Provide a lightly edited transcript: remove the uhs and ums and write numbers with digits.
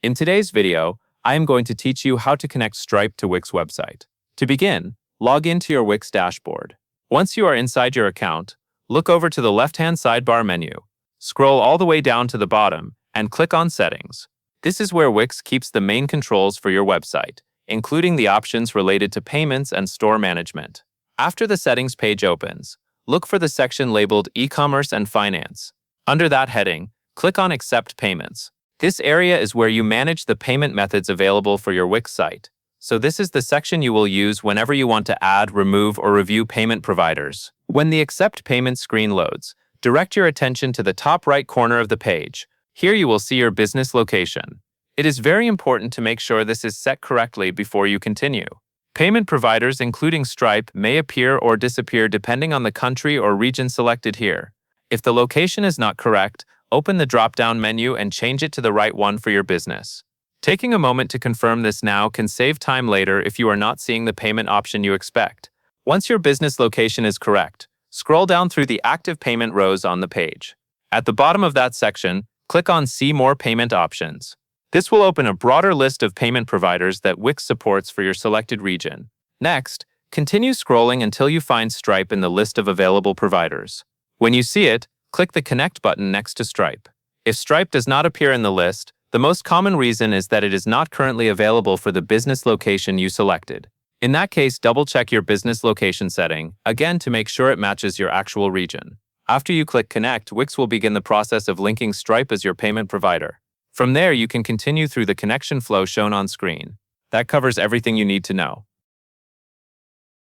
In today's video, I am going to teach you how to connect Stripe to Wix website. To begin, log into your Wix dashboard. Once you are inside your account, look over to the left-hand sidebar menu, scroll all the way down to the bottom, and click on Settings. This is where Wix keeps the main controls for your website, including the options related to payments and store management. After the settings page opens, look for the section labeled E-commerce and Finance. Under that heading, click on Accept Payments. This area is where you manage the payment methods available for your Wix site. So this is the section you will use whenever you want to add, remove, or review payment providers. When the Accept Payment screen loads, direct your attention to the top right corner of the page. Here you will see your business location. It is very important to make sure this is set correctly before you continue. Payment providers, including Stripe, may appear or disappear depending on the country or region selected here. If the location is not correct, open the drop-down menu and change it to the right one for your business. Taking a moment to confirm this now can save time later if you are not seeing the payment option you expect. Once your business location is correct, scroll down through the active payment rows on the page. At the bottom of that section, click on See More Payment Options. This will open a broader list of payment providers that Wix supports for your selected region. Next, continue scrolling until you find Stripe in the list of available providers. When you see it, click the Connect button next to Stripe. If Stripe does not appear in the list, the most common reason is that it is not currently available for the business location you selected. In that case, double-check your business location setting, again to make sure it matches your actual region. After you click Connect, Wix will begin the process of linking Stripe as your payment provider. From there, you can continue through the connection flow shown on screen. That covers everything you need to know.